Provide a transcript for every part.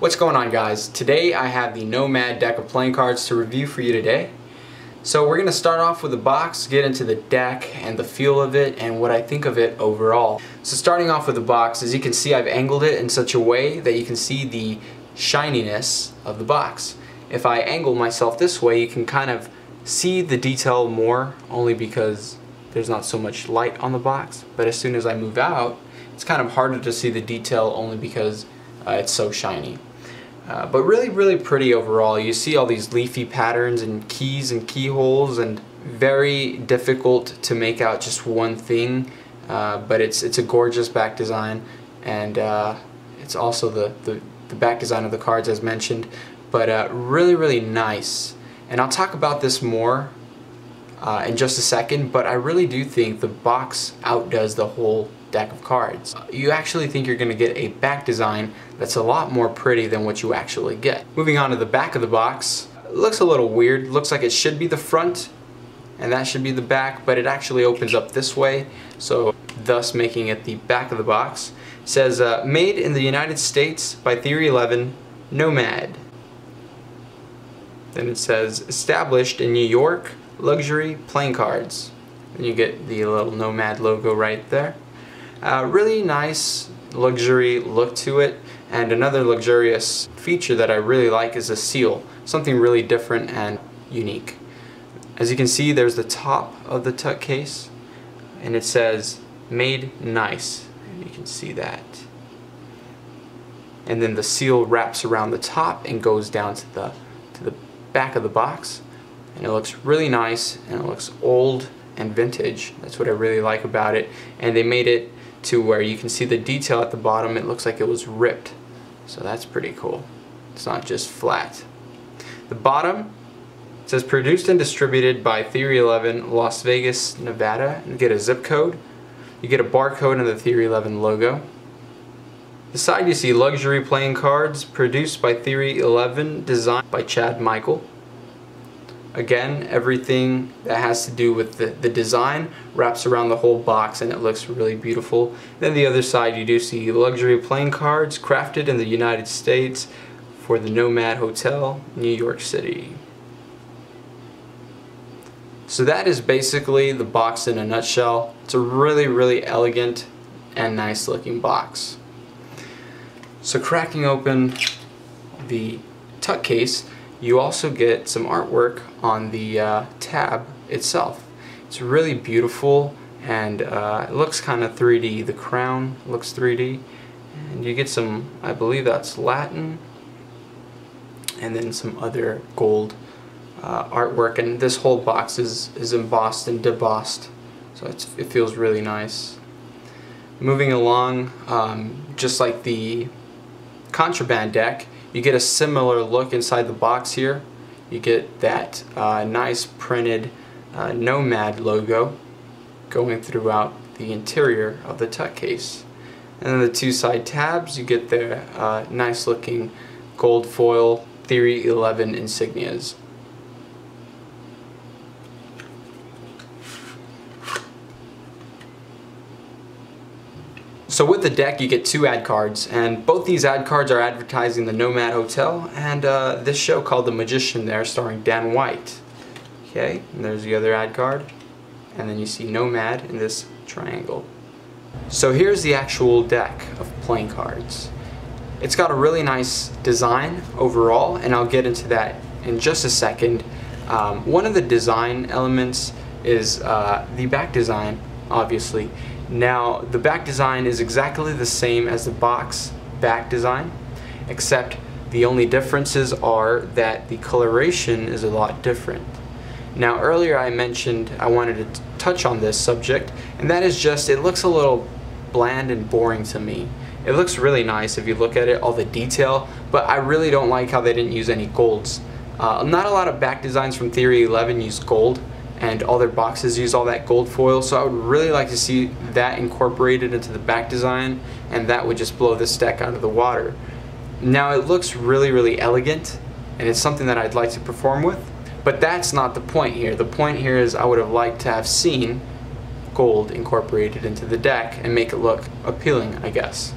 What's going on, guys? Today I have the NoMad deck of playing cards to review for you today. So we're going to start off with the box, get into the deck and the feel of it and what I think of it overall. So starting off with the box, as you can see, I've angled it in such a way that you can see the shininess of the box. If I angle myself this way, you can kind of see the detail more, only because there's not so much light on the box. But as soon as I move out, it's kind of harder to see the detail, only because it's so shiny. But really pretty overall. You see all these leafy patterns and keys and keyholes, and very difficult to make out just one thing. But it's a gorgeous back design, and it's also the back design of the cards as mentioned. But really nice. And I'll talk about this more in just a second, but I really do think the box outdoes the whole deck of cards. You actually think you're going to get a back design that's a lot more pretty than what you actually get. Moving on to the back of the box, it looks a little weird. Looks like it should be the front and that should be the back, but it actually opens up this way, so thus making it the back of the box. It says made in the United States by Theory 11, NoMad. Then it says established in New York, luxury playing cards. And you get the little NoMad logo right there. Really nice luxury look to it, and another luxurious feature that I really like is a seal, something really different and unique. As you can see, there's the top of the tuck case and it says made nice, and you can see that. And then the seal wraps around the top and goes down to the back of the box, and it looks really nice and it looks old and vintage. That's what I really like about it. And they made it to where you can see the detail at the bottom. It looks like it was ripped, so that's pretty cool. It's not just flat. The bottom, it says produced and distributed by Theory 11, Las Vegas, Nevada. You get a zip code, you get a barcode and the Theory 11 logo. The side, you see luxury playing cards produced by Theory 11, designed by Chad Michael. Again, everything that has to do with the design wraps around the whole box and it looks really beautiful. Then the other side, you do see luxury playing cards crafted in the United States for the NoMad Hotel, New York City. So that is basically the box in a nutshell. It's a really elegant and nice looking box. So cracking open the tuck case, you also get some artwork on the tab itself. It's really beautiful, and it looks kind of 3D. The crown looks 3D, and you get some, I believe that's Latin, and then some other gold artwork. And this whole box is embossed and debossed, so it feels really nice. Moving along, just like the contraband deck, you get a similar look inside the box here. You get that nice printed NoMad logo going throughout the interior of the tuck case. And then the two side tabs, you get their nice looking gold foil Theory 11 insignias. So with the deck, you get two ad cards, and both these ad cards are advertising the NoMad Hotel and this show called The Magician there, starring Dan White. Okay, and there's the other ad card, and then you see NoMad in this triangle. So here's the actual deck of playing cards. It's got a really nice design overall, and I'll get into that in just a second. One of the design elements is the back design, obviously. Now, the back design is exactly the same as the box back design, except the only differences are that the coloration is a lot different. Now, earlier I mentioned I wanted to touch on this subject, and that is just, it looks a little bland and boring to me. It looks really nice if you look at it, all the detail, but I really don't like how they didn't use any golds. Not a lot of back designs from Theory 11 use gold, and all their boxes use all that gold foil, so I would really like to see that incorporated into the back design, and that would just blow this deck out of the water. Now, it looks really elegant, and it's something that I'd like to perform with, but that's not the point here. The point here is I would have liked to have seen gold incorporated into the deck and make it look appealing, I guess.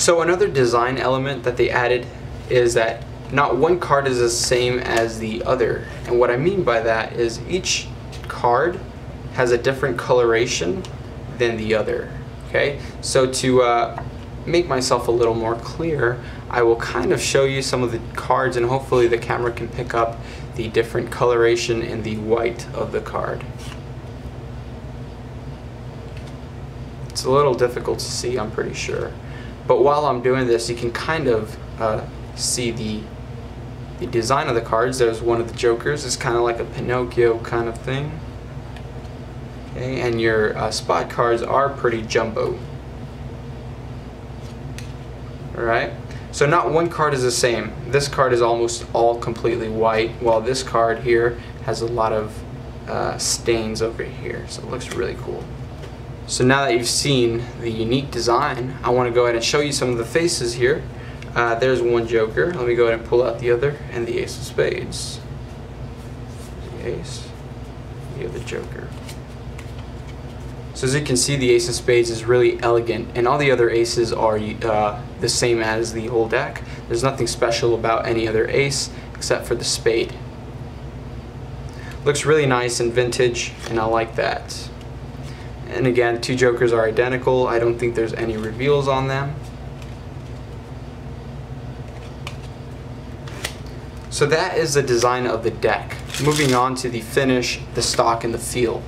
So another design element that they added is that not one card is the same as the other. And what I mean by that is each card has a different coloration than the other. Okay, so to make myself a little more clear, I will kind of show you some of the cards, and hopefully the camera can pick up the different coloration in the white of the card. It's a little difficult to see, I'm pretty sure. But while I'm doing this, you can kind of see the design of the cards. There's one of the jokers. It's kind of like a Pinocchio kind of thing. Okay, and your spot cards are pretty jumbo. Alright, so not one card is the same. This card is almost all completely white, while this card here has a lot of stains over here, so it looks really cool. So now that you've seen the unique design, I want to go ahead and show you some of the faces here. There's one joker. Let me go ahead and pull out the other, and the ace of spades. The ace, the other joker. So as you can see, the ace of spades is really elegant, and all the other aces are the same as the whole deck. There's nothing special about any other ace except for the spade. Looks really nice and vintage, and I like that. And again, two jokers are identical. I don't think there's any reveals on them. So that is the design of the deck. Moving on to the finish, the stock, and the feel.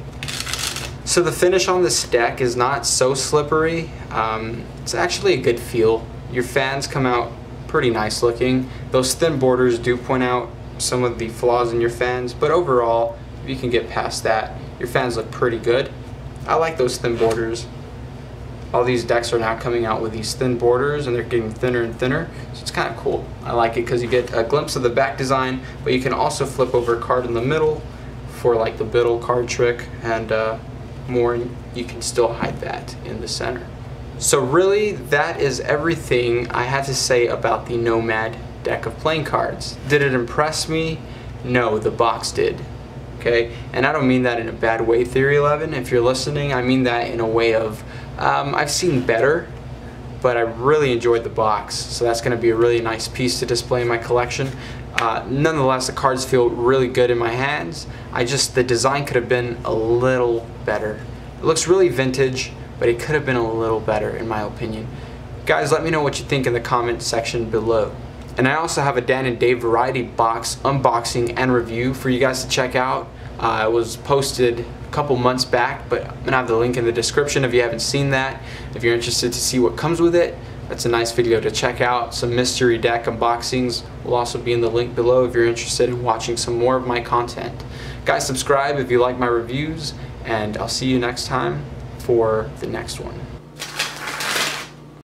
So the finish on this deck is not so slippery. It's actually a good feel. Your fans come out pretty nice looking. Those thin borders do point out some of the flaws in your fans, but overall, if you can get past that, your fans look pretty good. I like those thin borders. All these decks are now coming out with these thin borders, and they're getting thinner and thinner, so it's kind of cool. I like it because you get a glimpse of the back design, but you can also flip over a card in the middle for like the biddle card trick, and more, you can still hide that in the center. So really, that is everything I had to say about the NoMad deck of playing cards. Did it impress me? No, the box did. Okay, and I don't mean that in a bad way, Theory 11. If you're listening, I mean that in a way of I've seen better, but I really enjoyed the box, so that's going to be a really nice piece to display in my collection. Nonetheless, the cards feel really good in my hands. The design could have been a little better. It looks really vintage, but it could have been a little better in my opinion. Guys, let me know what you think in the comment section below. And I also have a Dan and Dave variety box unboxing and review for you guys to check out. It was posted a couple months back, but I'm gonna have the link in the description if you haven't seen that. If you're interested to see what comes with it, that's a nice video to check out. Some mystery deck unboxings will also be in the link below if you're interested in watching some more of my content. Guys, subscribe if you like my reviews, and I'll see you next time for the next one.